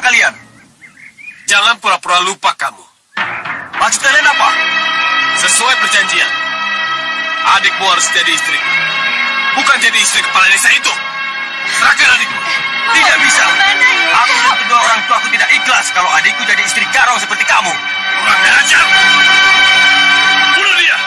kalian? Jangan pura-pura lupa kamu. Maksud kalian apa? Sesuai perjanjian, adikmu harus jadi istri. Bukan jadi istri kepala desa itu. Serahkan adikmu. Tidak bisa. Aku dan kedua orang tua aku tidak ikhlas kalau adikku jadi istri garong seperti kamu. Kurang ajar. Bunuh dia.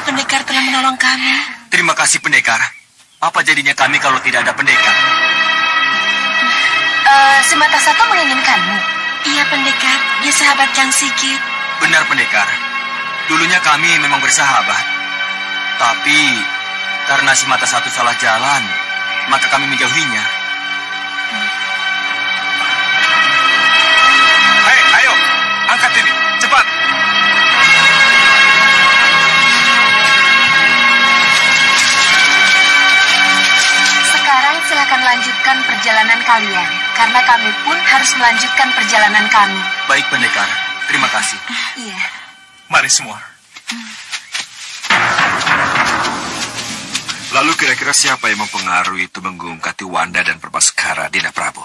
Pendekar telah menolong kami. Terima kasih, pendekar. Apa jadinya kami kalau tidak ada pendekar? Si Mata Satu menginginkanmu. Iya, pendekar. Dia sahabat Jang Sikit. Benar, pendekar. Dulunya kami memang bersahabat. Tapi karena si Mata Satu salah jalan, maka kami menjauhinya. Hei, ayo. Angkat ini. Cepat. Silakan lanjutkan perjalanan kalian, karena kami pun harus melanjutkan perjalanan kami. Baik, pendekar. Terima kasih. Iya. Mari semua. Lalu kira-kira siapa yang mempengaruhi Tumenggung, Katiwanda, dan Perbaskara, Dinda Prabu?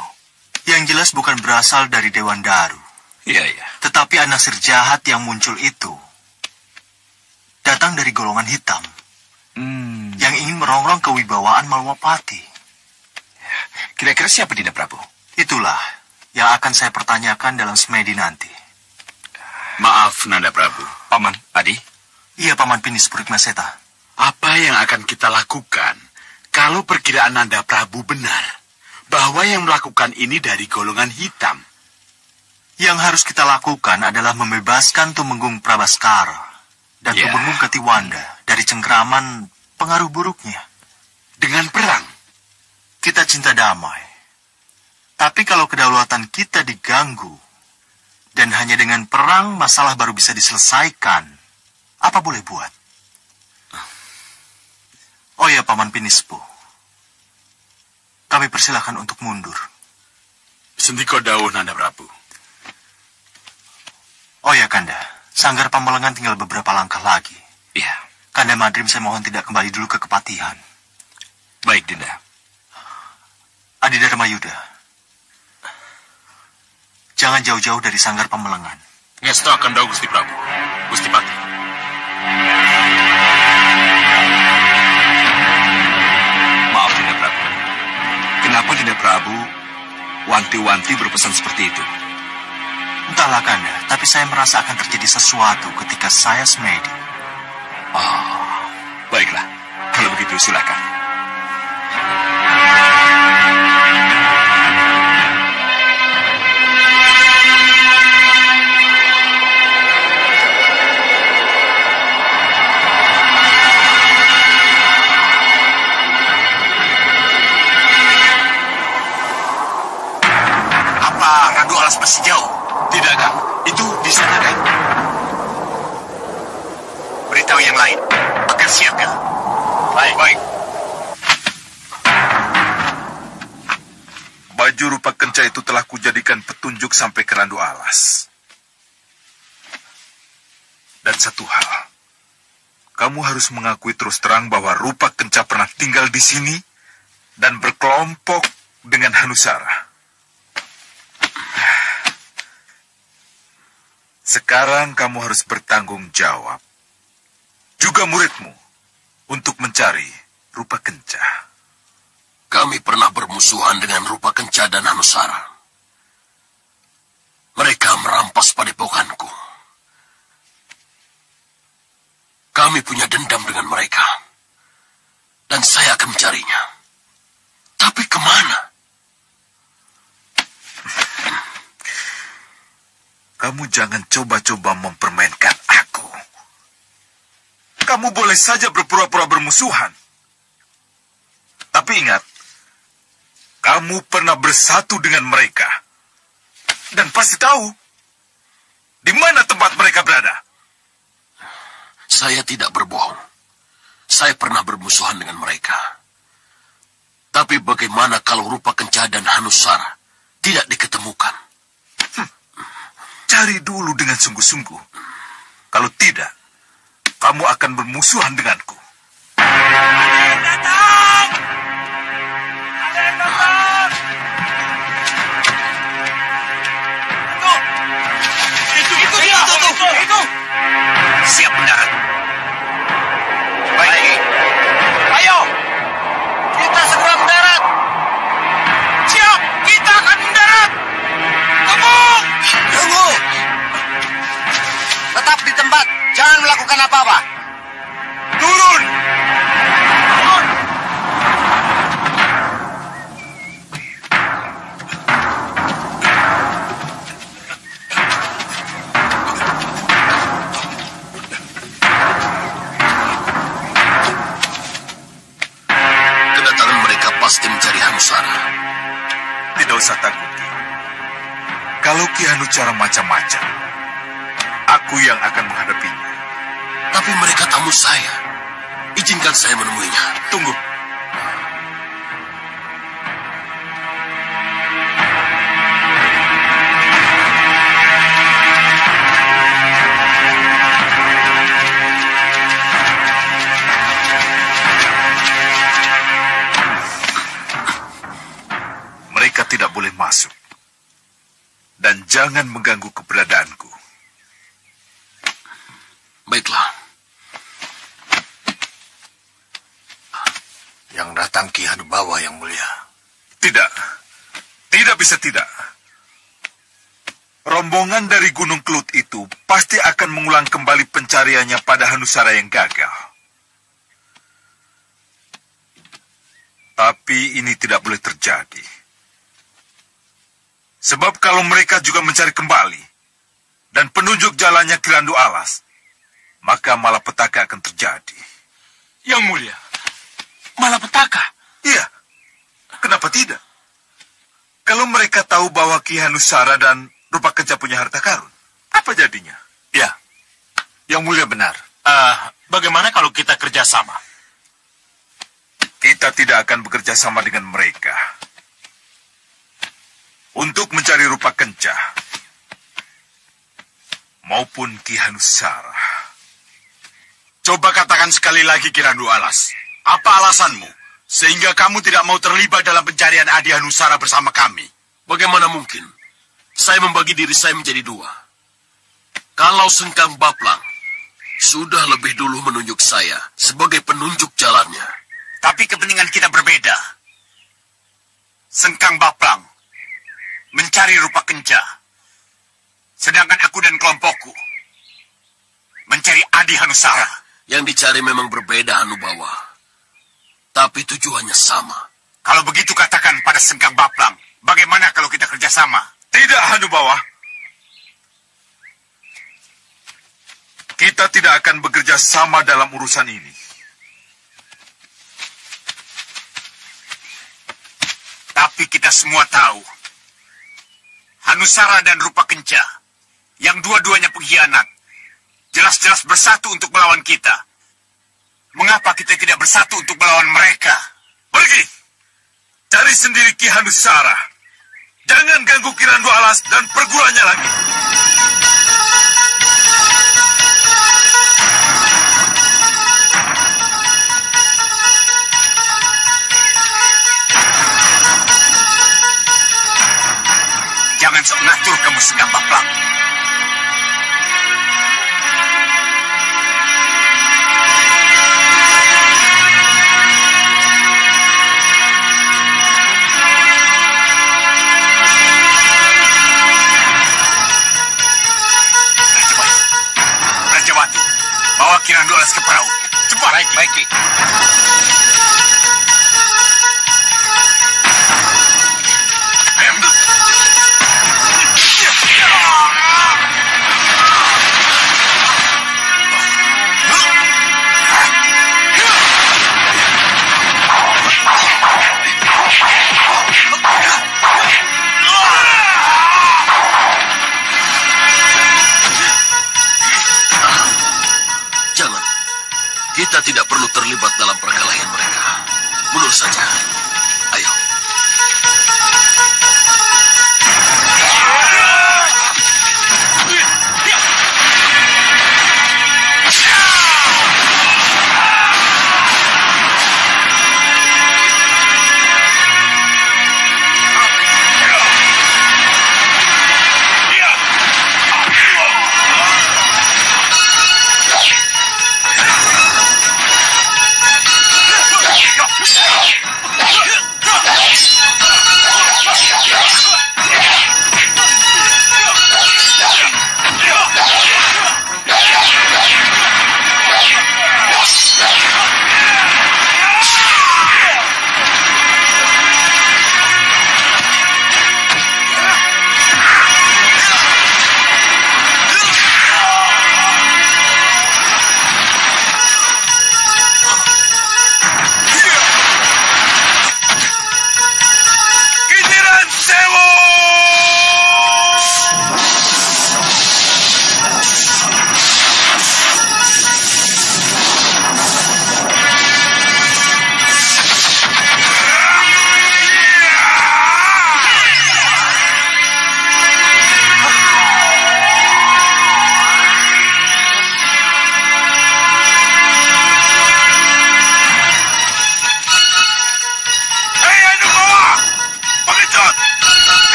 Yang jelas bukan berasal dari Dewan Daru. Iya, iya. Tetapi anasir jahat yang muncul itu datang dari golongan hitam yang ingin merongrong kewibawaan Malwapati. Kira-kira siapa, Dinda Prabu? Itulah yang akan saya pertanyakan dalam semedi nanti. Maaf, Nanda Prabu. Paman, Adi? Iya, Paman Pinis Purikmaseta. Apa yang akan kita lakukan kalau perkiraan Nanda Prabu benar bahwa yang melakukan ini dari golongan hitam? Yang harus kita lakukan adalah membebaskan Tumenggung Prabaskara dan Tumenggung Katiwanda dari cengkraman pengaruh buruknya. Dengan perang? Kita cinta damai. Tapi kalau kedaulatan kita diganggu, dan hanya dengan perang masalah baru bisa diselesaikan, apa boleh buat? Oh ya, Paman Pinispo. Kami persilahkan untuk mundur. Sendiko dawuh, Nanda Prabu. Oh ya, Kanda. Sanggar Pamelengan tinggal beberapa langkah lagi. Iya. Kanda Madrim, saya mohon tidak kembali dulu ke Kepatihan. Baik, Dinda. Adi Dharma Yuda, jangan jauh-jauh dari Sanggar Pamelengan. Ngesto akan dawuh, Gusti Prabu. Gusti Pati. Maaf, Dinda Prabu. Kenapa Dinda Prabu wanti-wanti berpesan seperti itu? Entahlah, Kanda, tapi saya merasa akan terjadi sesuatu ketika saya semedi. Oh, baiklah. Kalau begitu, silakan. memberitahu yang lain agar siaga. Baik. Baju rupa kenca itu telah kujadikan petunjuk sampai ke Randu Alas. Dan satu hal, kamu harus mengakui terus terang bahwa rupa kenca pernah tinggal di sini dan berkelompok dengan Hanusara. Sekarang kamu harus bertanggung jawab, juga muridmu, untuk mencari rupa kenca. Kami pernah bermusuhan dengan rupa kenca dan Hanusara. Mereka merampas padepokanku. Kami punya dendam dengan mereka. Dan saya akan mencarinya. Tapi kemana? Kamu jangan coba-coba mempermainkan aku. Kamu boleh saja berpura-pura bermusuhan. Tapi ingat, kamu pernah bersatu dengan mereka. Dan pasti tahu di mana tempat mereka berada. Saya tidak berbohong. Saya pernah bermusuhan dengan mereka. Tapi bagaimana kalau rupa kenca dan Hanusara tidak diketemukan? Cari dulu dengan sungguh-sungguh. Kalau tidak, kamu akan bermusuhan denganku. Ada yang datang! Ada yang datang! Itu! Siap mendarat. Baik. Ayo. Kita segera mendarat. Siap. Kita akan mendarat. Tunggu. Tetap di tempat. Jangan melakukan apa-apa. Turun! Kedatangan mereka pasti mencari Hanusara. Tidak usah takut. Kalau Ki Hanucara macam-macam, aku yang akan menghadapinya. Tapi mereka tamu saya. Izinkan saya menemuinya. Tunggu. Mereka tidak boleh masuk. Dan jangan mengganggu keberadaanku. Baiklah. Yang datang Ki Hanubawa yang mulia. Tidak. Tidak bisa tidak. Rombongan dari Gunung Kelut itu pasti akan mengulang kembali pencariannya pada Hanusara yang gagal. Tapi ini tidak boleh terjadi. Sebab kalau mereka juga mencari kembali dan penunjuk jalannya Ki Randu Alas, maka malapetaka akan terjadi. Yang mulia, malapetaka? Iya, kenapa tidak? Kalau mereka tahu bahwa Ki Hanusara dan rupa kenca punya harta karun, apa jadinya? Ya, yang mulia benar. Bagaimana kalau kita kerjasama? Kita tidak akan bekerja sama dengan mereka untuk mencari rupa kenca maupun Ki Hanusara. Coba katakan sekali lagi, Ki Randu Alas. Apa alasanmu sehingga kamu tidak mau terlibat dalam pencarian Adi Hanusara bersama kami? Bagaimana mungkin? Saya membagi diri saya menjadi dua. Kalau Sengkang Baplang sudah lebih dulu menunjuk saya sebagai penunjuk jalannya. Tapi kepentingan kita berbeda. Sengkang Baplang mencari rupa kenca. Sedangkan aku dan kelompokku mencari Adi Hanusara. Yang dicari memang berbeda, Hanubawa. Tapi tujuannya sama. Kalau begitu katakan pada Sengkang Baplang, bagaimana kalau kita kerjasama? Tidak, Hanubawa. Kita tidak akan bekerja sama dalam urusan ini. Tapi kita semua tahu, Hanusara dan rupa kenca, yang dua-duanya pengkhianat, jelas-jelas bersatu untuk melawan kita. Mengapa kita tidak bersatu untuk melawan mereka? Pergi! Cari sendiri Ki Hanusara. Jangan ganggu Ki Randu Alas dan perguruannya lagi. Jangan sok ngatur kamu Sengkang Baplang. Rajawati, bawa Ki Randu Alas ke perahu. Cepat. Baik. Jangan. Kita tidak perlu terlibat dalam perkelahian mereka. Mundur saja. Ayo.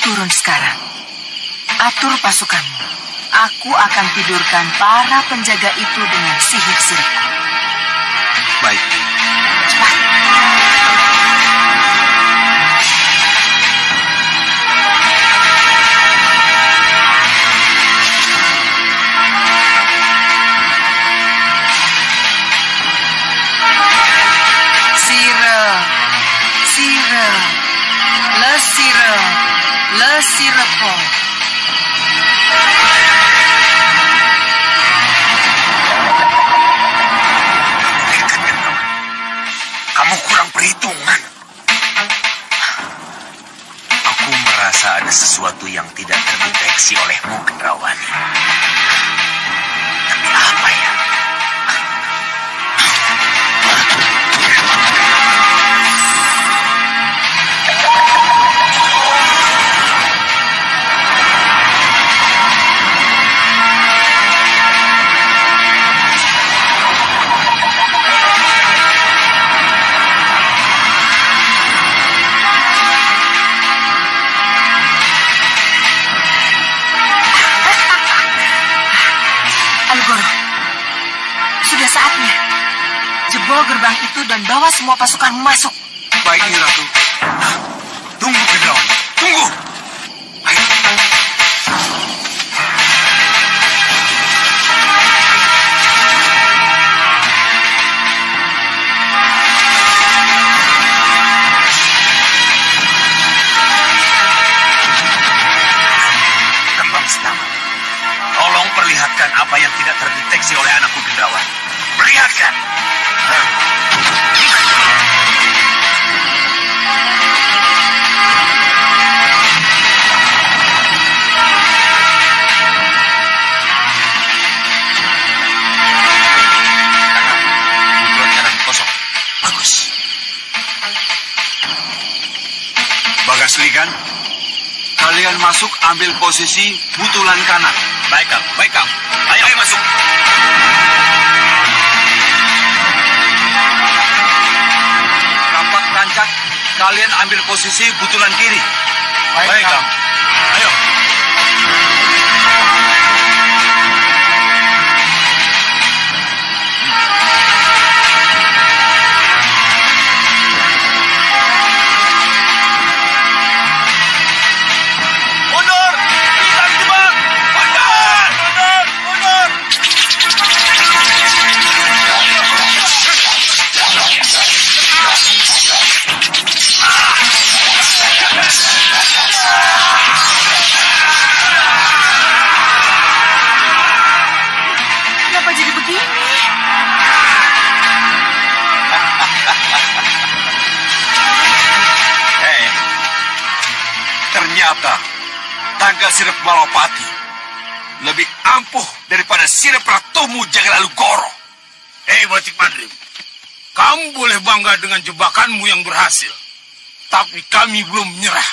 Turun sekarang. Atur pasukanmu. Aku akan tidurkan para penjaga itu dengan sihir-sihirku. Baik. Cepat. Le Sirepo. Kamu kurang perhitungan. Aku merasa ada sesuatu yang tidak terdeteksi olehmu, Kendrawani. Tapi apa ya? gerbang itu dan bawa semua pasukanmu masuk. Baik, Nyi Ratu. Tunggu, Gendawan. Tunggu. Ayo. Kembang Setaman, tolong perlihatkan apa yang tidak terdeteksi oleh anakku Gendawan. Perlihatkan. Bagaslikan, kalian masuk ambil posisi butulan kanan. Baik, Kang. Baik, Kang. Ayo masuk. Rampak Rancak, kalian ambil posisi butulan kiri. Baik, Kang. Ayo. Ternyata tangga sirep Malapati lebih ampuh daripada sirep ratumu Jagalagoro. Hei Batik Madrim, kamu boleh bangga dengan jebakanmu yang berhasil. Tapi kami belum menyerah.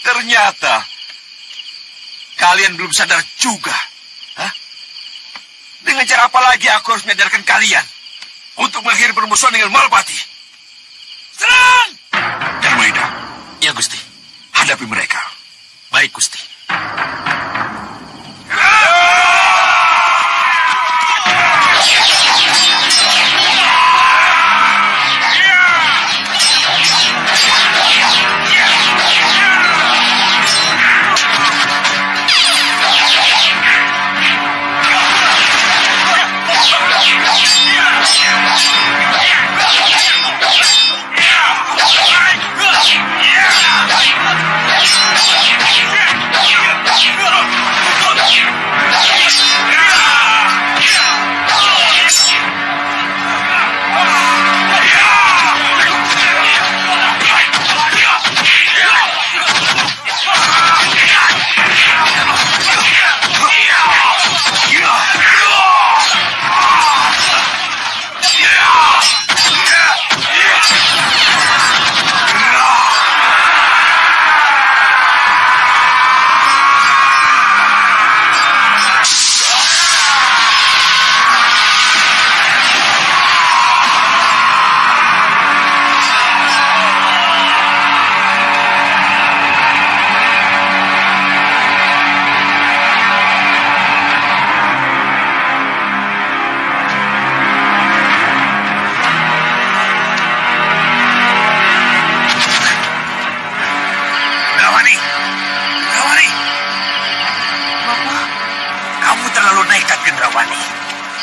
Ternyata kalian belum sadar juga. Hah? Dengan cara apa lagi aku harus menyadarkan kalian untuk mengakhiri permusuhan dengan Malapati? Serang! Darmaida. Ya, Gusti. Hadapi mereka. Baik, Gusti.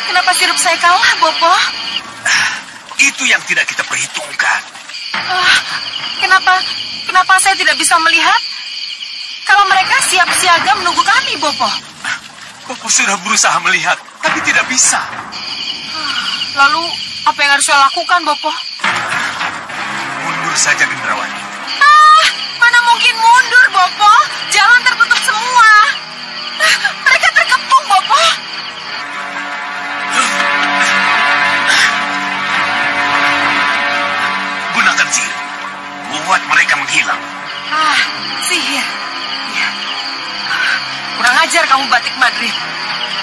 Kenapa sirup saya kalah, Bopo? Itu yang tidak kita perhitungkan. Kenapa saya tidak bisa melihat? Kalau mereka siap siaga menunggu kami, Bopo. Bopo sudah berusaha melihat, tapi tidak bisa. Lalu, apa yang harus saya lakukan, Bopo? Mundur saja, Gendrawani. Mana mungkin mundur, Bopo? Jalan tertutup semua. Mereka terkepung, Bopo. Gunakan sihir. Buat mereka menghilang. Sihir. Ya. Kurang ajar kamu, Batik Madrim.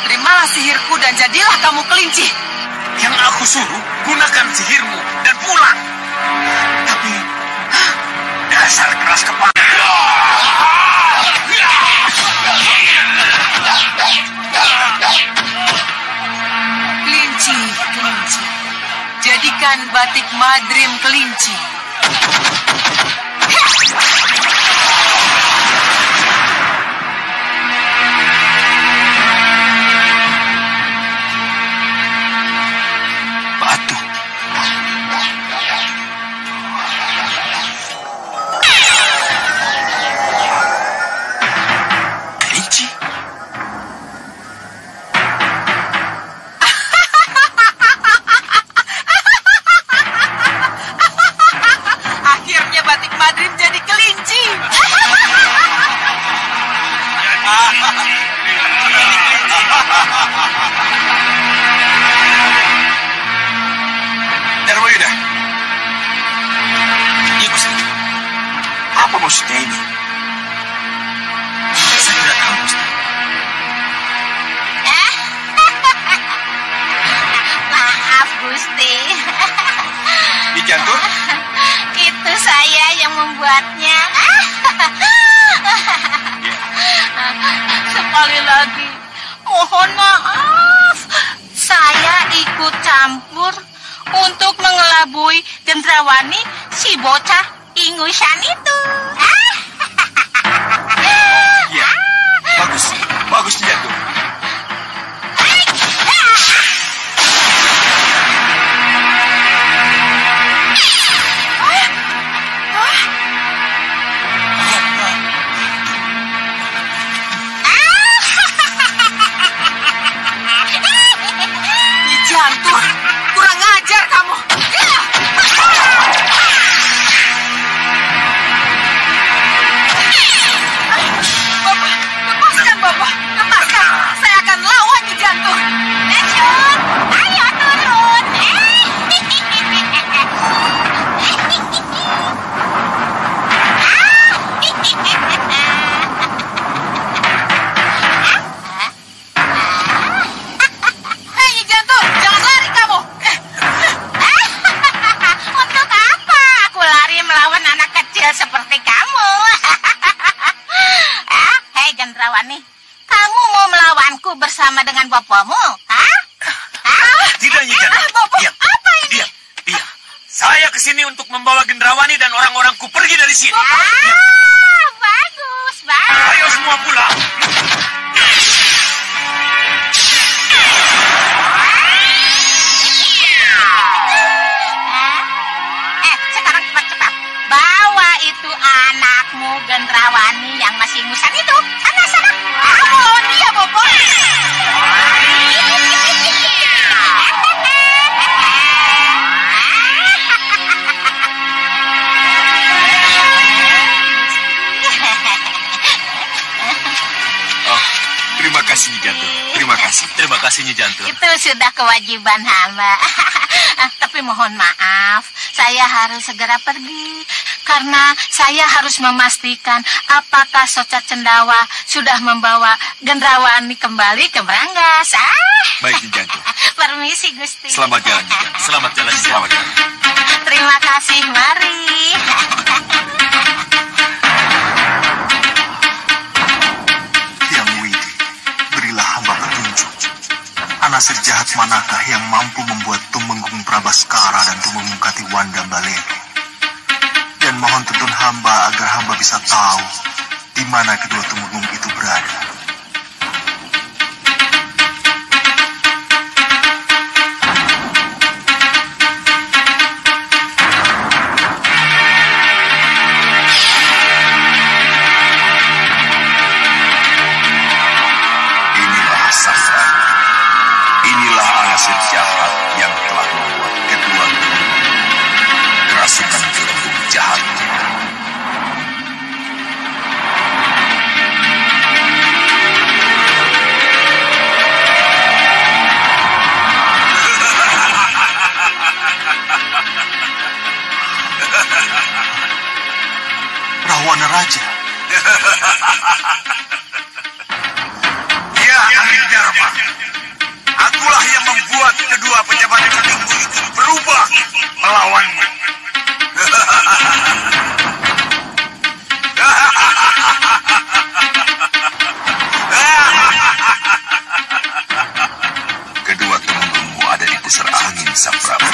Terimalah sihirku dan jadilah kamu kelinci. Yang aku suruh, gunakan sihirmu dan pulang. Tapi, dasar keras kepala. Kelinci, saksikan batik Madrim kelinci. Batu. Kelinci. Akhirnya batik Madrim jadi kelinci. Darwida. Iya, Gusti. Apa maksudnya ini? Saya tidak tahu, Gusti. Maaf, Gusti. Nyi Jantur? Itu saya yang membuatnya. Sekali lagi, mohon maaf. Saya ikut campur untuk mengelabui Gendrawani si bocah ingusan itu. Iya. Bagus. Bagus, Nyi Jantur. Nyi Jantur, kurang ajar kamu. Bapak, lepaskan Bapak, lepaskan. Saya akan lawan Nyi Jantur. Lanjut, ayo turun. Hei Nyi Jantur, jangan lari kamu. Untuk apa aku lari melawan anak kecil seperti kamu? Hei Gendrawani, kamu mau melawanku bersama dengan bopomu? Tidak, Nyi Jantur. Bapak, Diam. apa ini? Diam. Diam. Saya kesini untuk membawa Gendrawani dan orang-orangku pergi dari sini. Bagus, bagus. Ayo semua pulang. Sekarang cepat-cepat. Bawa itu anakmu Gendrawani yang masih ingusan itu. Sana. Kamu lawan dia, Bapak. Oh, terima kasih, Nyi Jantur. Terima kasih. Terima kasih, Nyi Jantur. Itu sudah kewajiban hamba. Tapi mohon maaf, saya harus segera pergi. Karena saya harus memastikan apakah Socat Cendawa sudah membawa Gendrawani kembali ke Brangas. Baik, Nyi Jantur. Permisi, Gusti. Selamat jalan, Nyi Jantur. Selamat jalan, Nyi Selamat Jantur. jalan. Terima kasih, mari. Hyang Widi, berilah hamba petunjuk. Anasir jahat manakah yang mampu membuat Tumenggung Prabaskara dan Tumenggung Katiwanda Balele? Dan mohon tuntun hamba agar hamba bisa tahu di mana kedua Tumenggung itu berada. Inilah Safra. Inilah anasir jahat yang telah membuat kedua kerasukan gelembung jahat. Rahwana Raja, Ya, Ahli Dharma. Akulah yang membuat kedua pejabat penunggu itu berubah melawanmu. Kedua tumenggumu ada di pusar angin, Sang Prabu.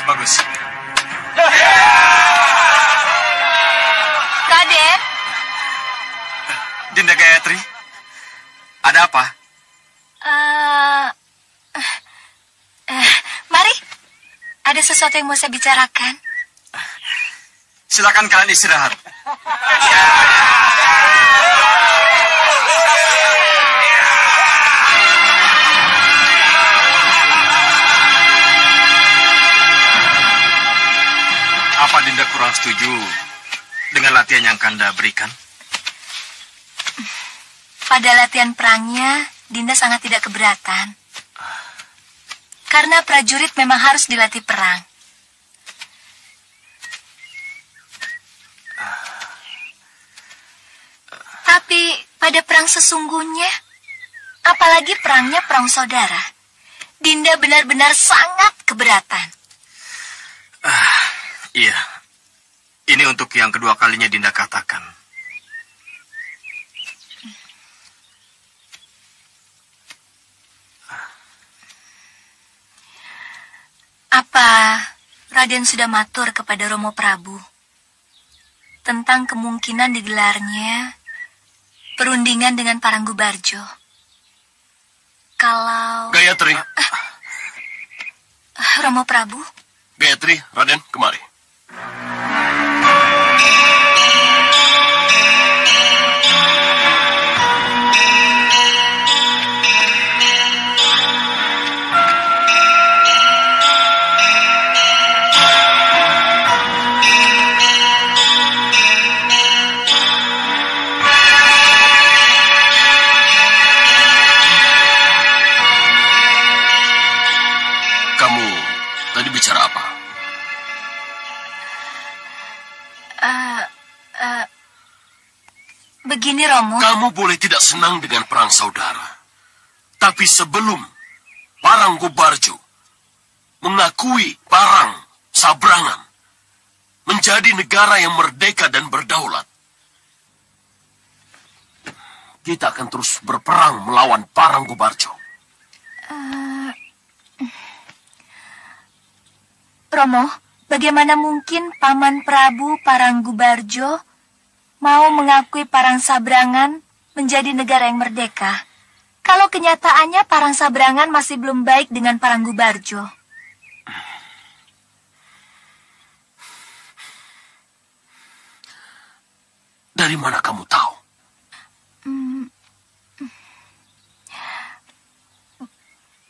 bagus. Raden, Dinda Gayatri, ada apa? Mari. Ada sesuatu yang mau saya bicarakan. Silakan kalian istirahat. Apa Dinda kurang setuju dengan latihan yang Kanda berikan? Pada latihan perangnya, Dinda sangat tidak keberatan. Karena prajurit memang harus dilatih perang. Tapi pada perang sesungguhnya, apalagi perangnya perang saudara, Dinda benar-benar sangat keberatan. Iya, ini untuk yang kedua kalinya Dinda katakan. Apa Raden sudah matur kepada Romo Prabu tentang kemungkinan digelarnya perundingan dengan Paranggubarjo? Kalau... Gayatri. Romo Prabu? Gayatri, Raden, kemari. Kamu tadi bicara apa? Begini, Romo. Kamu boleh tidak senang dengan perang saudara. Tapi sebelum Paranggubarjo mengakui Parang Sabrangan menjadi negara yang merdeka dan berdaulat, kita akan terus berperang melawan Paranggubarjo. Romo, bagaimana mungkin Paman Prabu Paranggubarjo mau mengakui Parang Sabrangan menjadi negara yang merdeka, kalau kenyataannya Parang Sabrangan masih belum baik dengan Paranggubarjo? Dari mana kamu tahu?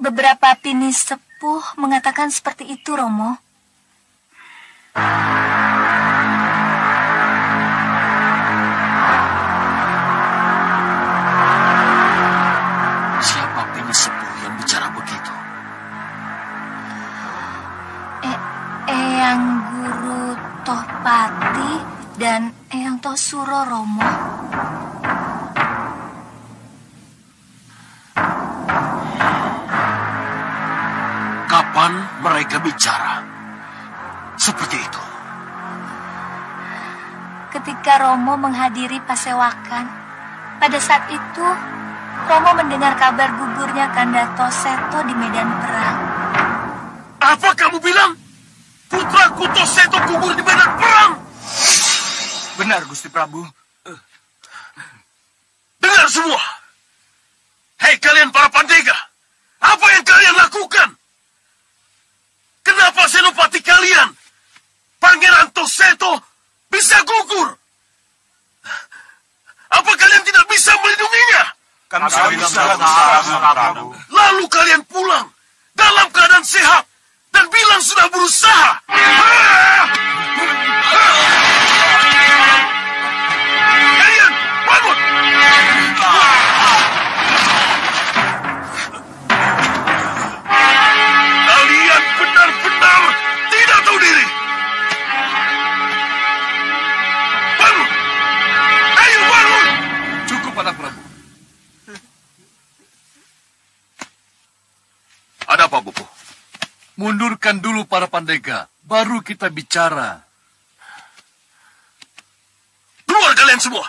Beberapa pini sepuh mengatakan seperti itu, Romo. Siapa pini sepuh yang bicara begitu? Eyang Guru Tohpati dan Eyang Tosuro, Romo. Kapan mereka bicara seperti itu? Ketika Romo menghadiri pasewakan, pada saat itu Romo mendengar kabar gugurnya Kanda Toseto di medan perang. Apa kamu bilang? Putraku Toseto gugur di medan perang? Benar, Gusti Prabu. Dengar semua. Hei kalian para Pandega, apa yang kalian lakukan? Kenapa senopati kalian, Pangeran Toseto, bisa gugur? Apa kalian tidak bisa melindunginya? Kami bisa, Prabu. Lalu kalian pulang dalam keadaan sehat dan bilang sudah berusaha. Kalian bangun! Kalian benar-benar tidak tahu diri. Bangun! Ayo bangun! Cukup, anak Prabu. Ada apa, Bopo? Mundurkan dulu para Pandega, baru kita bicara. Keluar kalian semua!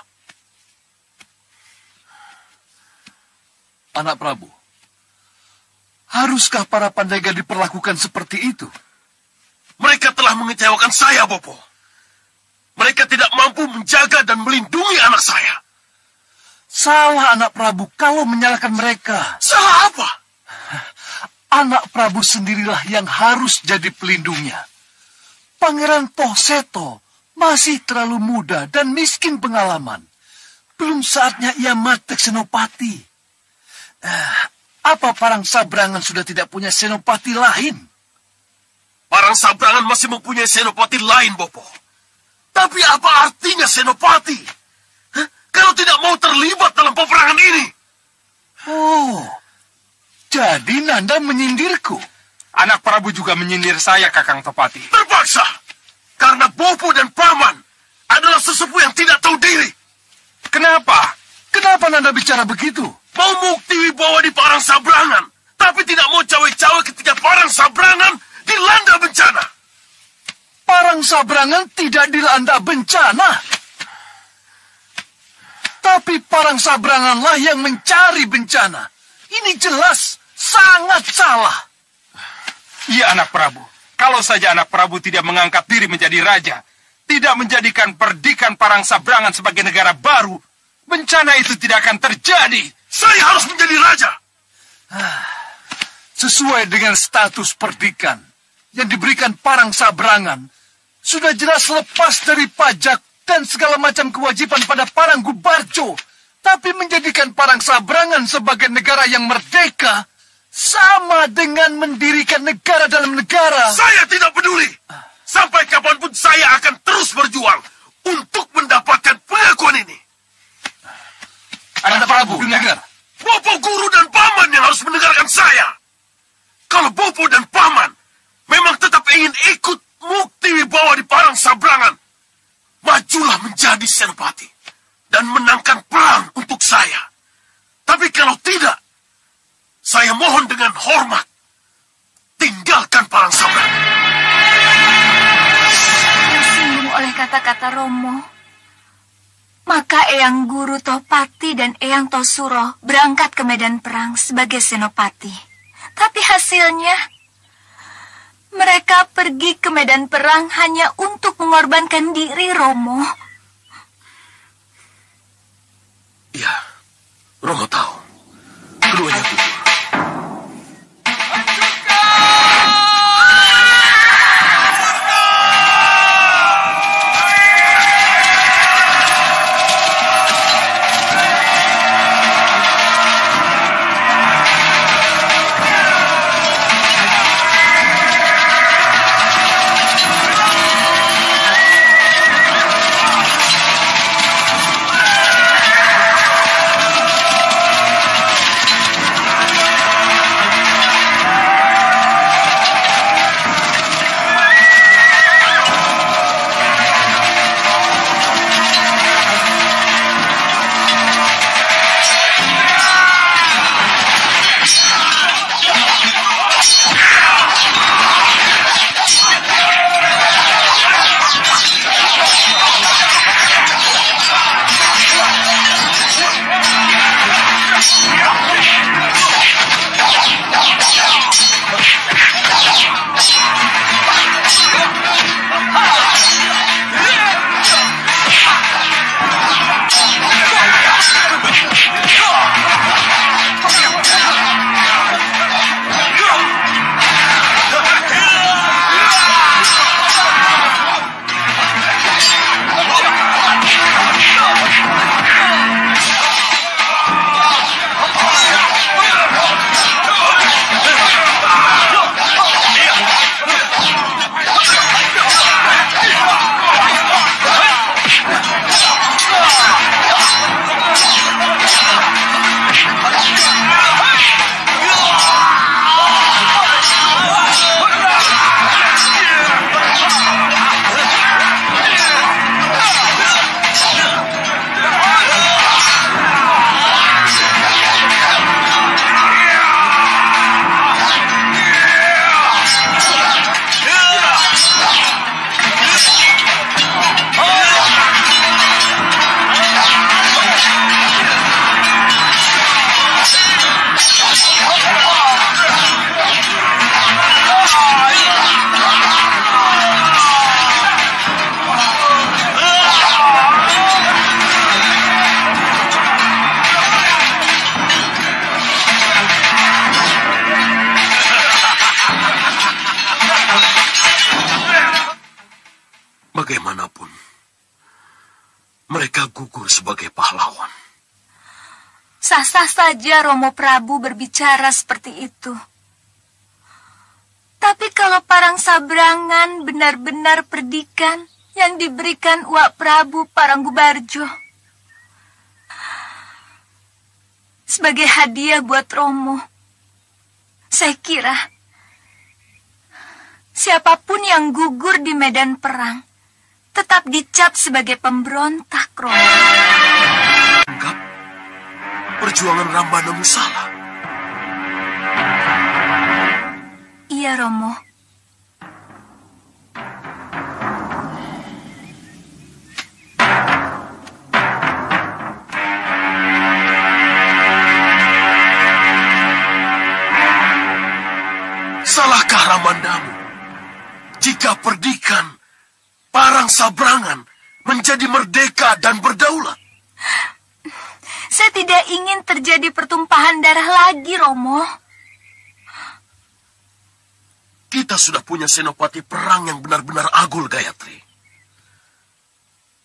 Anak Prabu, haruskah para Pandega diperlakukan seperti itu? telah mengecewakan saya, Bopo. Mereka tidak mampu menjaga dan melindungi anak saya. Salah anak Prabu kalau menyalahkan mereka. Salah apa? Anak Prabu sendirilah yang harus jadi pelindungnya. Pangeran Pohseto masih terlalu muda dan miskin pengalaman. Belum saatnya ia matek senopati. Apa Parang Sabrangan sudah tidak punya senopati lain? Parang Sabrangan masih mempunyai senopati lain, Bopo. Tapi apa artinya senopati? Kalau tidak mau terlibat dalam peperangan ini. Oh, jadi Nanda menyindirku. Anak Prabu juga menyindir saya, Kakang Topati. Terpaksa. Karena Bopo dan Paman adalah sesepuh yang tidak tahu diri. Kenapa? Kenapa Nanda bicara begitu? Mau mukti wibawa di Parang Sabrangan, tapi tidak mau cawe-cawe ketika Parang Sabrangan dilanda bencana. Parang Sabrangan tidak dilanda bencana. Tapi Parang Sabranganlah yang mencari bencana. Ini jelas sangat salah. Iya, anak Prabu. Kalau saja anak Prabu tidak mengangkat diri menjadi raja, tidak menjadikan perdikan Parang Sabrangan sebagai negara baru, bencana itu tidak akan terjadi. Saya harus menjadi raja. Sesuai dengan status perdikan yang diberikan Parang Sabrangan, sudah jelas lepas dari pajak dan segala macam kewajiban pada Parang Gubarjo. Tapi menjadikan Parang Sabrangan sebagai negara yang merdeka sama dengan mendirikan negara dalam negara. Saya tidak peduli. Sampai kapanpun saya akan terus berjuang untuk mendapatkan pengakuan ini. Anak Prabu, dengar. Bopo, Guru, dan Paman yang harus mendengarkan saya. Kalau Bopo dan Paman memang tetap ingin ikut mukti wibawa di Parang Sabrangan, majulah menjadi senopati dan menangkan perang untuk saya. Tapi kalau tidak, saya mohon dengan hormat, tinggalkan Parang Sabrangan. Tersinggung oleh kata-kata Romo, maka Eyang Guru Topati dan Eyang Tosuro berangkat ke medan perang sebagai senopati. Tapi hasilnya, mereka pergi ke medan perang hanya untuk mengorbankan diri, Romo. Ya, Romo tahu. Keduanya gugur. Bagaimanapun, mereka gugur sebagai pahlawan. Sah-sah saja Romo Prabu berbicara seperti itu. Tapi kalau Parang Sabrangan benar-benar perdikan yang diberikan Uak Prabu Paranggubarjo sebagai hadiah buat Romo, saya kira siapapun yang gugur di medan perang tetap dicap sebagai pemberontak, Romo. Anggap perjuangan Rambanamu salah. Iya, Romo. Salahkah Ramandamu jika perdikan Parang Sabrangan menjadi merdeka dan berdaulat? Saya tidak ingin terjadi pertumpahan darah lagi, Romo. Kita sudah punya senopati perang yang benar-benar agul, Gayatri.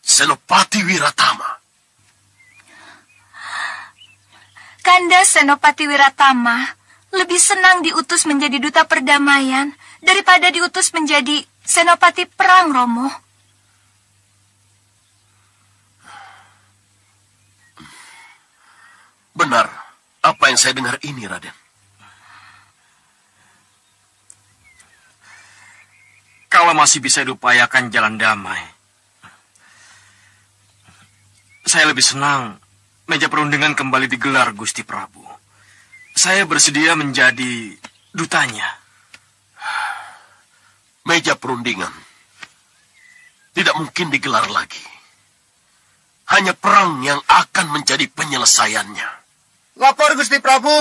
Senopati Wiratama. Kanda Senopati Wiratama lebih senang diutus menjadi duta perdamaian daripada diutus menjadi senopati perang, Romo. Benar apa yang saya dengar ini, Raden. Kalau masih bisa diupayakan jalan damai, saya lebih senang meja perundingan kembali digelar, Gusti Prabu. Saya bersedia menjadi dutanya. Meja perundingan tidak mungkin digelar lagi. Hanya perang yang akan menjadi penyelesaiannya. Lapor, Gusti Prabu.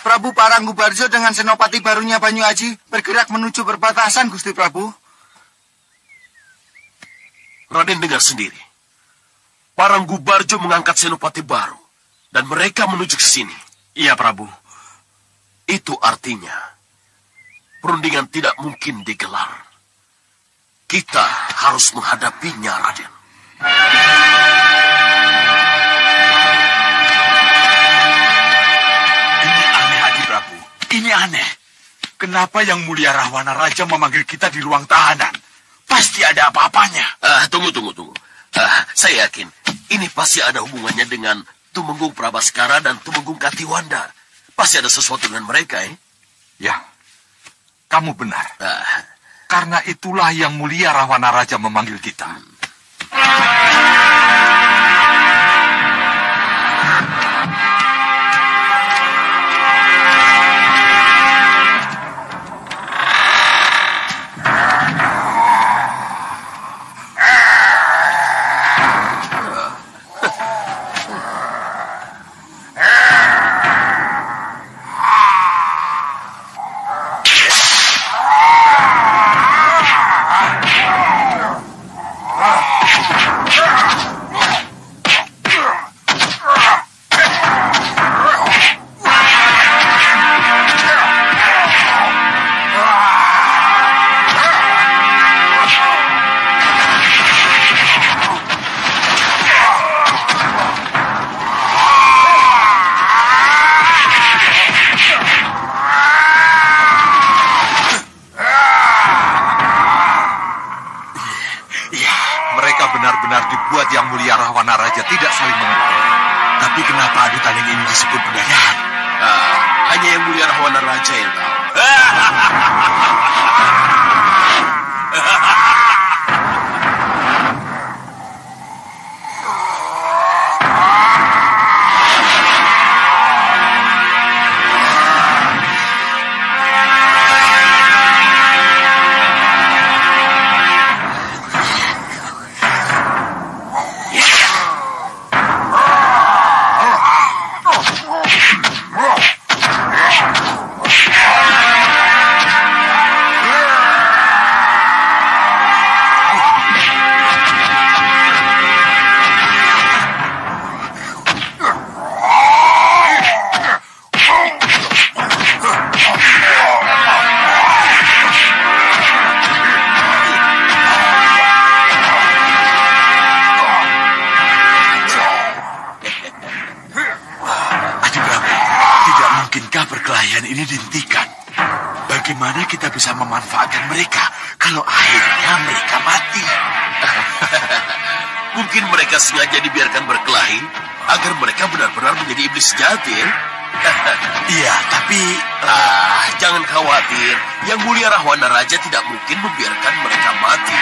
Prabu Paranggubarjo dengan senopati barunya Banyu Aji bergerak menuju perbatasan, Gusti Prabu. Raden dengar sendiri. Paranggubarjo mengangkat senopati baru dan mereka menuju ke sini. Iya, Prabu. Itu artinya perundingan tidak mungkin digelar. Kita harus menghadapinya, Raden. Ini aneh. Kenapa Yang Mulia Rahwana Raja memanggil kita di ruang tahanan? Pasti ada apa-apanya. Tunggu. Saya yakin ini pasti ada hubungannya dengan Tumenggung Prabaskara dan Tumenggung Katiwanda. Pasti ada sesuatu dengan mereka, Ya, kamu benar. Karena itulah Yang Mulia Rahwana Raja memanggil kita. Yang Mulia Rahwana Raja tidak saling mengenal. Tapi kenapa adu tanding ini disebut budayaan? Hanya Yang Mulia Rahwana Raja yang tahu. ini dihentikan, bagaimana kita bisa memanfaatkan mereka kalau akhirnya mereka mati? Mungkin mereka sengaja dibiarkan berkelahi agar mereka benar-benar menjadi iblis sejati. Iya, tapi jangan khawatir. Yang mulia Rahwana Raja tidak mungkin membiarkan mereka mati.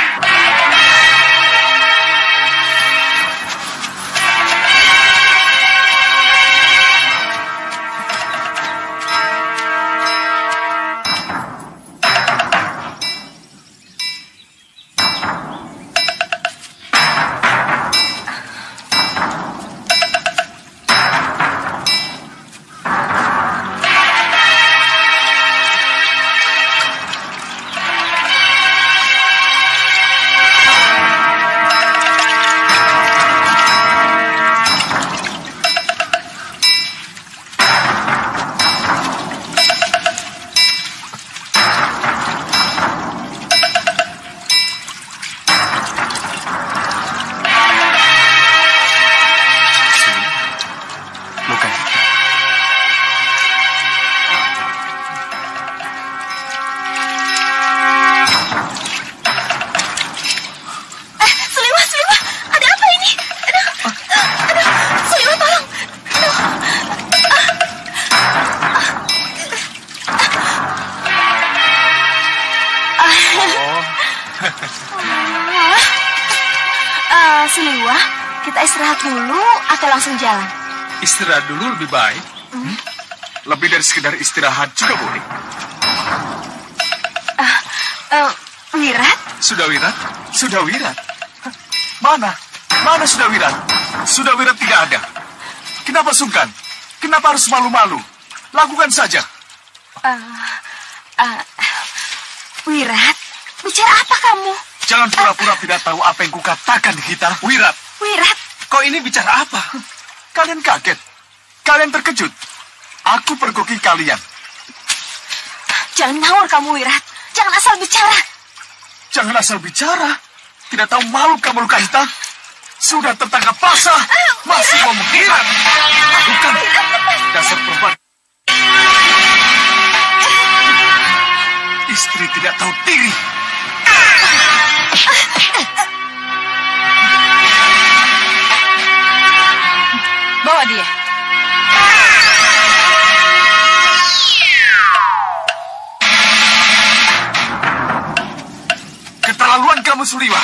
Siliwa, kita istirahat dulu atau langsung jalan? Istirahat dulu lebih baik. Lebih dari sekedar istirahat juga boleh. Wirat? Sudah Wirat? Sudah Wirat? Mana? Mana sudah Wirat? Sudah Wirat tidak ada. Kenapa sungkan? Kenapa harus malu-malu? Lakukan saja. Wirat, bicara apa kamu? Jangan pura-pura tidak tahu apa yang kukatakan, Gita. Wirat. Wirat. Kau ini bicara apa? Kalian kaget. Kalian terkejut. Aku pergoki kalian. Jangan ngawur kamu, Wirat. Jangan asal bicara. Jangan asal bicara. Tidak tahu malu kamu, Lukahita. Sudah tertangkap basah. Masih mau menghina. Bukan. Dasar perempuan. Istri tidak tahu diri. Bawa dia. Keterlaluan kamu, Suliwa.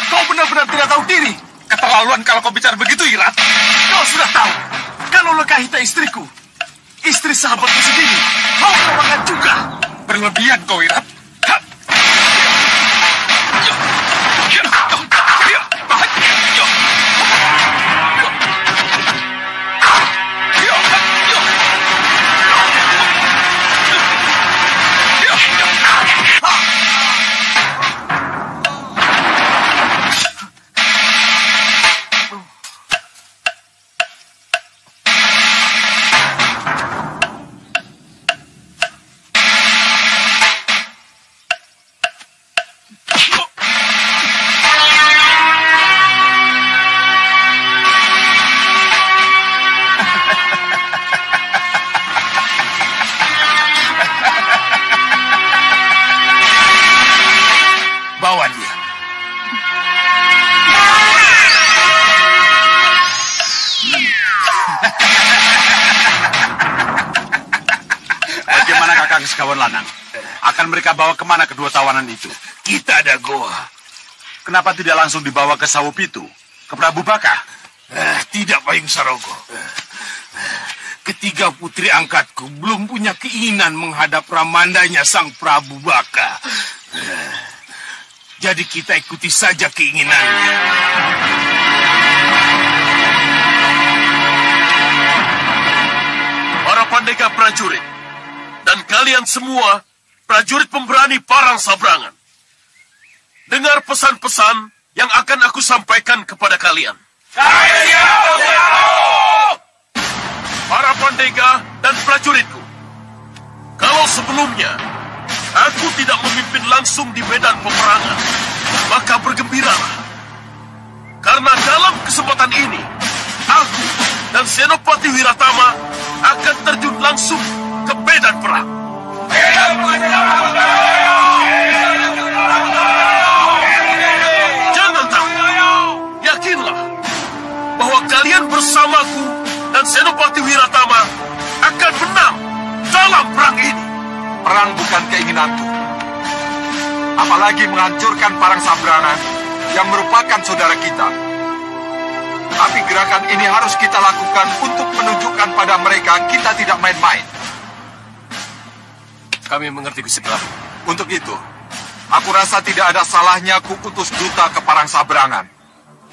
Kau benar-benar tidak tahu diri. Keterlaluan kalau kau bicara begitu, Irat. Kau sudah tahu. Kalau Lekahita istriku, istri sahabatku sendiri, kau memakan juga. Berlebihan kau, Irat. Bawa dia. Bagaimana Kakang Sekawan Lanang? Akan mereka bawa kemana kedua tawanan itu? Kita ada goa. Kenapa tidak langsung dibawa ke Sawopitu? Ke Prabu Baka? Tidak, Payung Sarogo. Ketiga putri angkatku belum punya keinginan menghadap ramandanya Sang Prabu Baka. Jadi kita ikuti saja keinginannya. Para pandega prajurit, dan kalian semua prajurit pemberani Parang Sabrangan. Dengar pesan-pesan yang akan aku sampaikan kepada kalian. Para pandega dan prajuritku, kalau sebelumnya aku tidak memimpin langsung di medan peperangan, maka bergembiralah. Karena dalam kesempatan ini, aku dan Senopati Wiratama akan terjun langsung ke medan perang. Jangan takut. Yakinlah bahwa kalian bersamaku dan Senopati Wiratama akan menang dalam perang ini. Perang bukan keinginanku. Apalagi menghancurkan Parang Sabrangan yang merupakan saudara kita. Tapi gerakan ini harus kita lakukan untuk menunjukkan pada mereka kita tidak main-main. Kami mengerti, Gusti Prabu. Untuk itu, aku rasa tidak ada salahnya aku utus duta ke Parang Sabrangan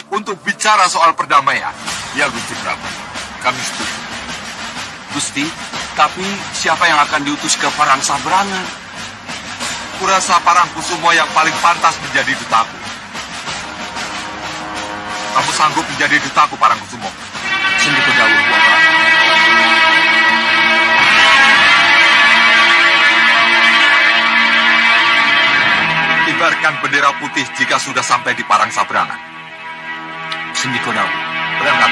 untuk bicara soal perdamaian. Ya, Gusti Prabu. Kami setuju. Gusti, tapi siapa yang akan diutus ke Parang Sabrangan? Kurasa Parangkusumo yang paling pantas menjadi dutaku. Kamu sanggup menjadi dutaku, Parangkusumo? Sendiko dawuh, Bapak. Kibarkan bendera putih jika sudah sampai di Parang Sabrangan. Sendiko dawuh. Berangkat.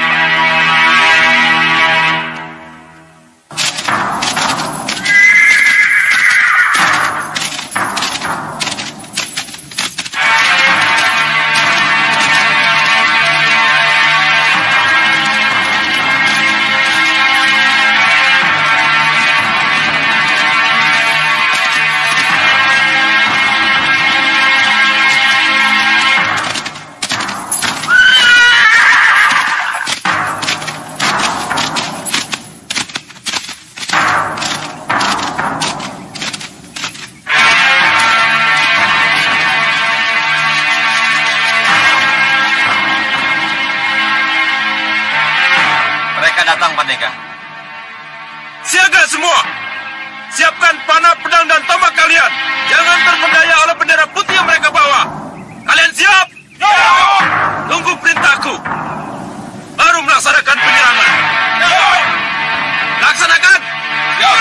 Datang, Pandega. Siaga semua! Siapkan panah, pedang, dan tombak kalian. Jangan terpedaya oleh bendera putih yang mereka bawa. Kalian siap? Ya! Tunggu perintahku. Baru melaksanakan penyerangan. Ya! Laksanakan! Ya!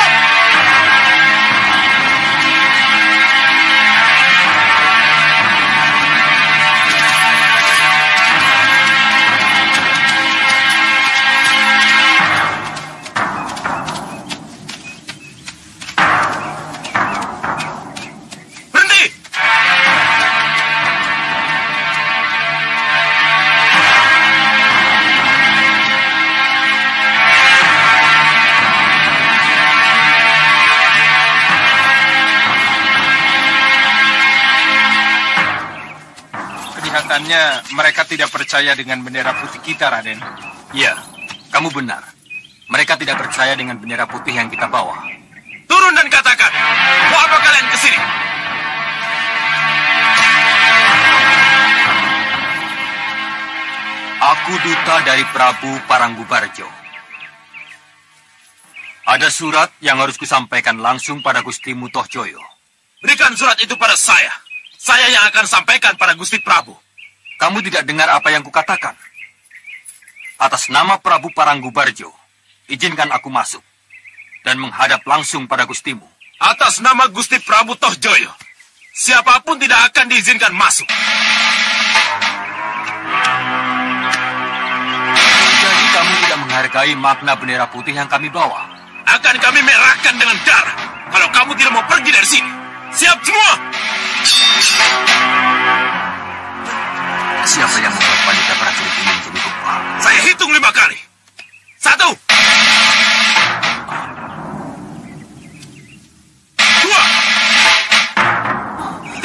Mereka tidak percaya dengan bendera putih kita, Raden. Iya, kamu benar. Mereka tidak percaya dengan bendera putih yang kita bawa. Turun dan katakan, mau apa kalian ke sini? Aku duta dari Prabu Paranggubarjo. Ada surat yang harus kusampaikan langsung pada Gustimu Tohjoyo. Berikan surat itu pada saya. Saya yang akan sampaikan pada Gusti Prabu. Kamu tidak dengar apa yang kukatakan? Atas nama Prabu Paranggubarjo, izinkan aku masuk dan menghadap langsung pada Gustimu. Atas nama Gusti Prabu Tohjoyo, siapapun tidak akan diizinkan masuk. Jadi kamu tidak menghargai makna bendera putih yang kami bawa? Akan kami merahkan dengan darah kalau kamu tidak mau pergi dari sini. Siap semua! Siapa yang membuat wanita prajurit ini menjadi tumpah? Saya hitung 5 kali. 1, 2,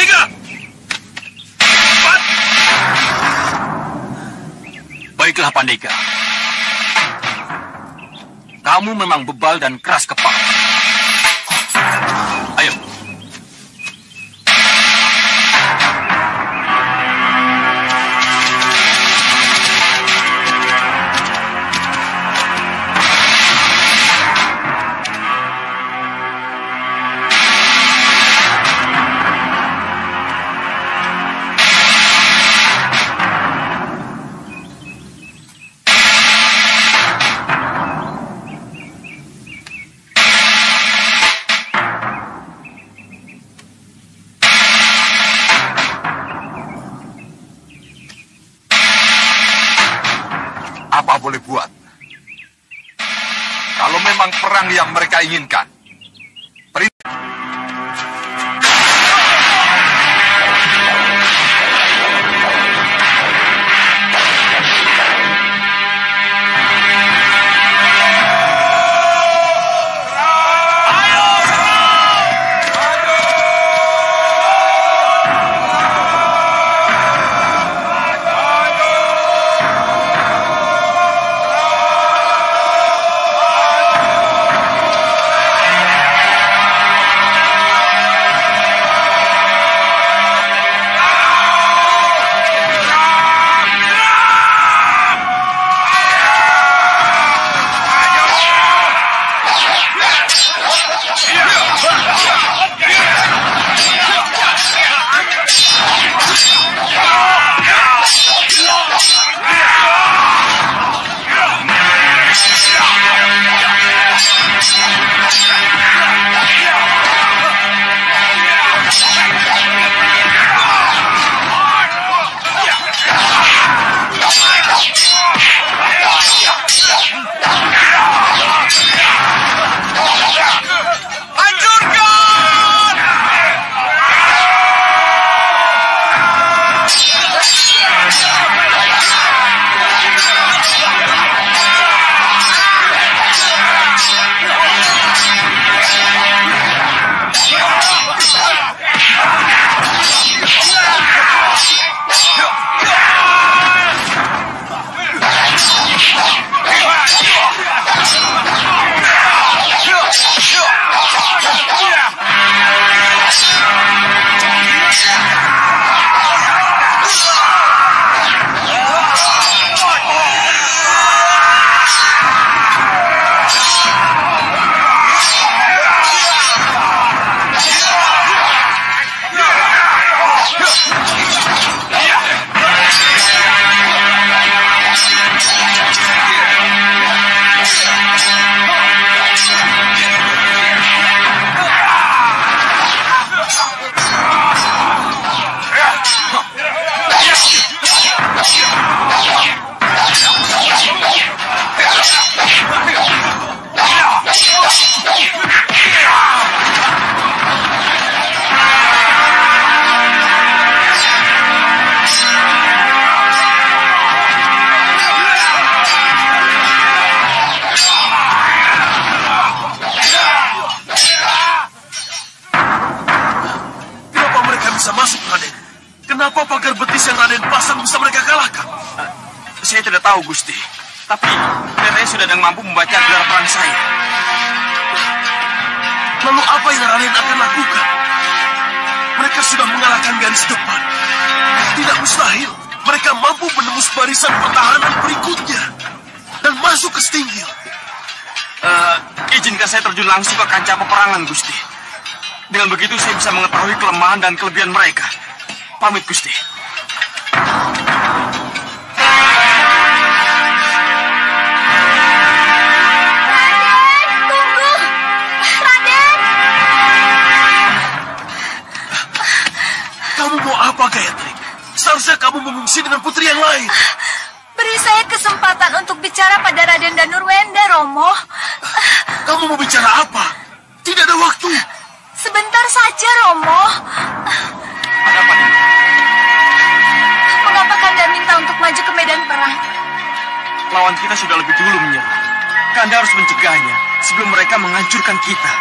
3, 4. Baiklah, Pandega. Kamu memang bebal dan keras kepala. Ayo. Apa boleh buat? Kalau memang perang yang mereka inginkan, Saya tidak tahu, Gusti. Tapi kelihatannya sudah ada yang mampu membaca gelar perang saya. Lalu apa yang Raden akan lakukan? Mereka sudah mengalahkan garis depan. Tidak mustahil mereka mampu menembus barisan pertahanan berikutnya dan masuk ke Stinggil. Izinkan saya terjun langsung ke kancah peperangan, Gusti. Dengan begitu saya bisa mengetahui kelemahan dan kelebihan mereka. Pamit, Gusti. Gayatri, seharusnya kamu mengungsi dengan putri yang lain. Beri saya kesempatan untuk bicara pada Raden Danurwenda, Romo. Kamu mau bicara apa? Tidak ada waktu. Sebentar saja, Romo. Ada apa ini? Mengapa Kanda minta untuk maju ke medan perang? Lawan kita sudah lebih dulu menyerah. Kanda harus mencegahnya sebelum mereka menghancurkan kita.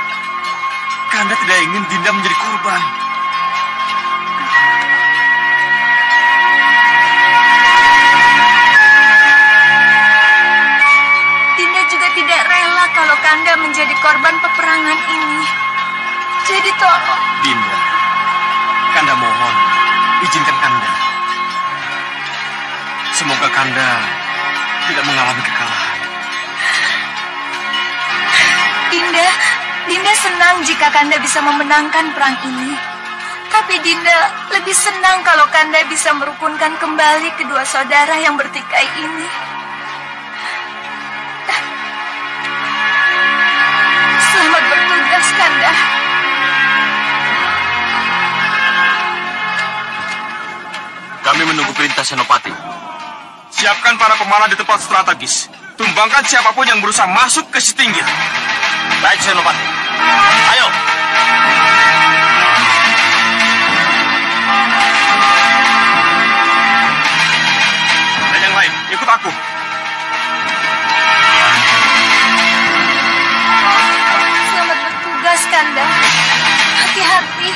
Kanda tidak ingin Dinda menjadi korban. Tidak rela kalau Kanda menjadi korban peperangan ini. Jadi tolong. Dinda, Kanda mohon, izinkan Kanda. Semoga Kanda tidak mengalami kekalahan. Dinda senang jika Kanda bisa memenangkan perang ini. Tapi Dinda lebih senang kalau Kanda bisa merukunkan kembali kedua saudara yang bertikai ini. Selamat bertugas, Kanda. Kami menunggu perintah Senopati. Siapkan para pemanah di tempat strategis. Tumbangkan siapapun yang berusaha masuk ke Stinggil. Baik, Senopati. Ayo. Dan yang lain, ikut aku. Kanda, hati-hati.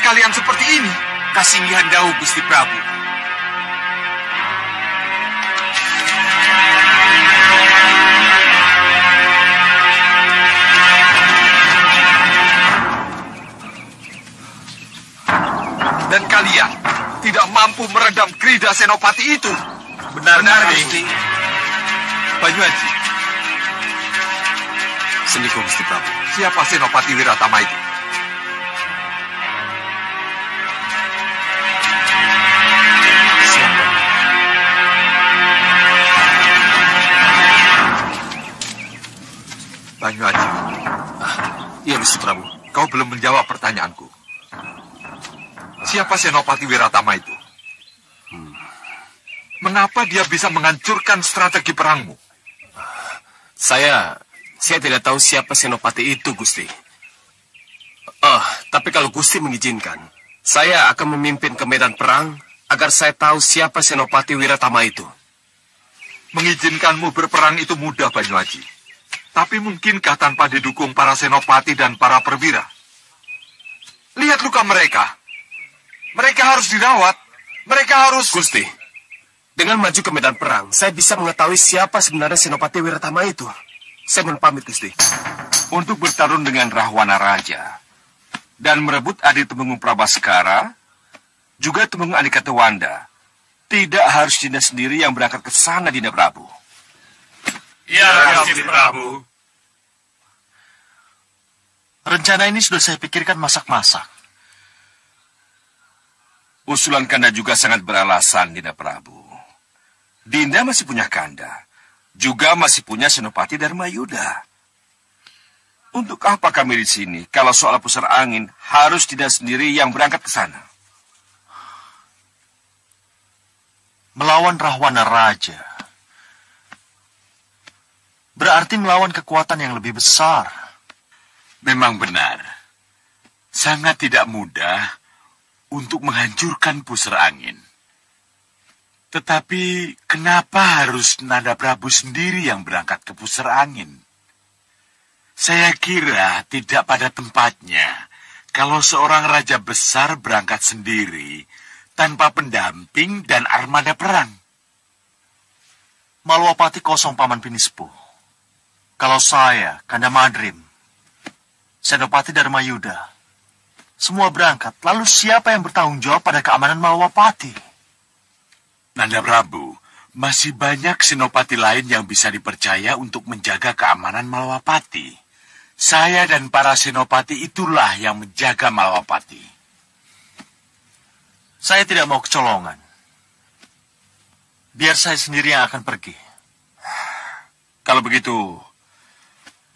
kalian seperti ini? Kasihan Dawu, Gusti Prabu. Dan kalian tidak mampu meredam Krida Senopati itu. Benar, Gusti. Banyu Aji. Sendiko, Gusti Prabu. Siapa Senopati Wiratama itu? Siapa? Banyu Aji. Iya, Gusti Prabu. Kau belum menjawab pertanyaanku. Siapa Senopati Wiratama itu? Mengapa dia bisa menghancurkan strategi perangmu? Saya tidak tahu siapa Senopati itu, Gusti. Tapi kalau Gusti mengizinkan, saya akan memimpin ke medan perang agar saya tahu siapa Senopati Wiratama itu. Mengizinkanmu berperang itu mudah, Banyu Aji. Tapi mungkinkah tanpa didukung para Senopati dan para perwira? Lihat luka mereka. Mereka harus dirawat. Mereka harus... Gusti, dengan maju ke medan perang, saya bisa mengetahui siapa sebenarnya Senopati Wiratama itu. Saya mohon pamit, Gusti. Untuk bertarung dengan Rahwana Raja dan merebut adik Temenggung Prabaskara, juga Temenggung Adikatewanda, tidak harus Dinda sendiri yang berangkat ke sana, Dinda Prabu. Ya, Gusti Prabu. Rencana ini sudah saya pikirkan masak-masak. Usulan Kanda juga sangat beralasan, Dinda Prabu. Dinda masih punya Kanda, juga masih punya Senopati Dharmayuda. Untuk apa kami di sini kalau soal pusar angin harus Dinda sendiri yang berangkat ke sana? Melawan Rahwana Raja berarti melawan kekuatan yang lebih besar. Memang benar. Sangat tidak mudah untuk menghancurkan pusar angin. Tetapi kenapa harus Nanda Prabu sendiri yang berangkat ke pusar angin? Saya kira tidak pada tempatnya kalau seorang raja besar berangkat sendiri tanpa pendamping dan armada perang. Malwapati kosong, Paman Pinispu. Kalau saya, Kanda Madrim, Senopati Dharmayuda, semua berangkat, lalu siapa yang bertanggung jawab pada keamanan Malwapati? Nanda Prabu, masih banyak senopati lain yang bisa dipercaya untuk menjaga keamanan Malwapati. Saya dan para senopati itulah yang menjaga Malwapati. Saya tidak mau kecolongan. Biar saya sendiri yang akan pergi. Kalau begitu,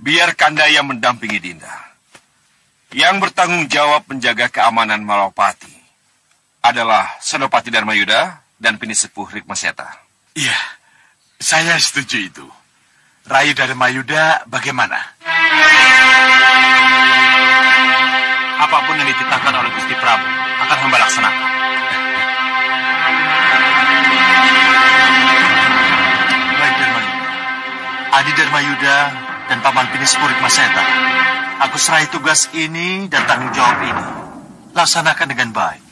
biar Kanda yang mendampingi Dinda. Yang bertanggung jawab menjaga keamanan Malwapati adalah Senopati Dharmayuda dan Pinisepuh Rikmaseta. Iya, saya setuju itu. Rai Dharmayuda bagaimana? Apapun yang dititahkan oleh Gusti Prabu akan hamba laksanakan. Baik, Dharmayuda. Adi Dharmayuda dan Paman Pinisepuh Rikmaseta, aku serahi tugas ini dan tanggung jawab ini. Laksanakan dengan baik.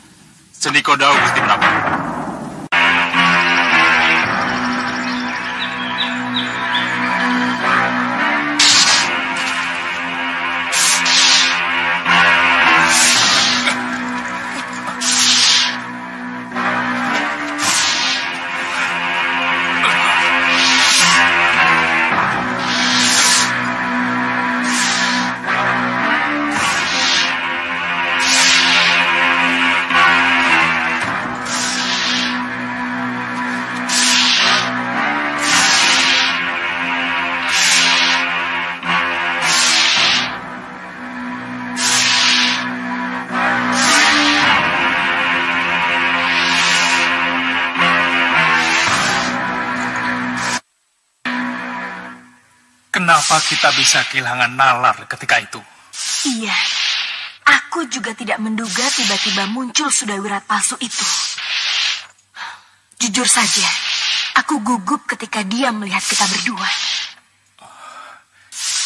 Sendiko Dawu, Gusti Prabu. Kenapa kita bisa kehilangan nalar ketika itu? Iya, aku juga tidak menduga tiba-tiba muncul Sudawirat palsu itu. Jujur saja, aku gugup ketika dia melihat kita berdua.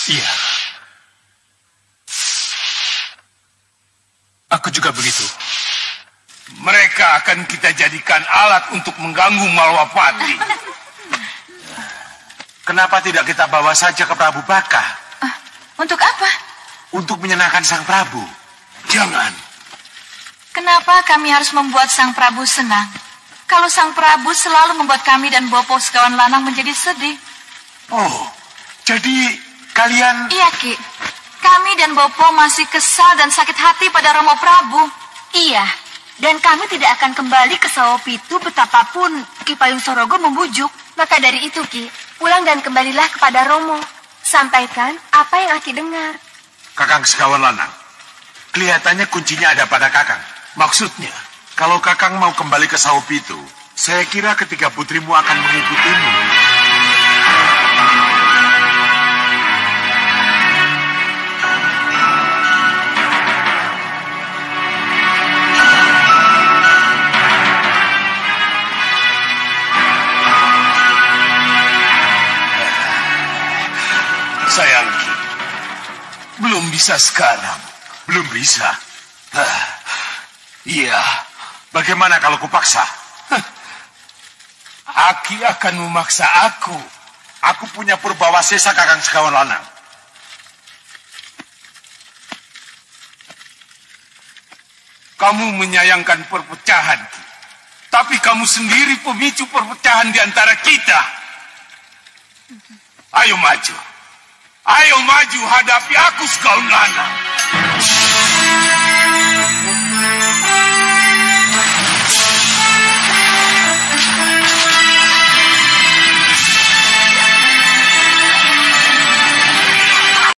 Iya. Aku juga begitu. mereka akan kita jadikan alat untuk mengganggu Malwapati. Kenapa tidak kita bawa saja ke Prabu Baka? Untuk apa? Untuk menyenangkan Sang Prabu. Jangan. Kenapa kami harus membuat Sang Prabu senang? Kalau Sang Prabu selalu membuat kami dan Bopo Segawan Lanang menjadi sedih. Oh, jadi kalian... Iya, Ki. Kami dan Bopo masih kesal dan sakit hati pada Romo Prabu. Iya, dan kami tidak akan kembali ke Sawopitu betapapun Ki Payung Sorogo membujuk. Maka dari itu, Ki, pulang dan kembalilah kepada Romo. Sampaikan apa yang Aki dengar. Kakang Segawan Lanang, kelihatannya kuncinya ada pada Kakang. Maksudnya? Kalau Kakang mau kembali ke Sawopitu, saya kira ketiga putrimu akan mengikutimu. Sayang Ki, belum bisa sekarang. Belum bisa? Iya. Bagaimana kalau kupaksa? Aki akan memaksa aku. Aku punya Purbawasesa, Kakang Segawan Lanang. Kamu menyayangkan perpecahan, Ki. Tapi kamu sendiri pemicu perpecahan di antara kita. Ayo maju. Ayo maju hadapi aku, Segawan Lanang.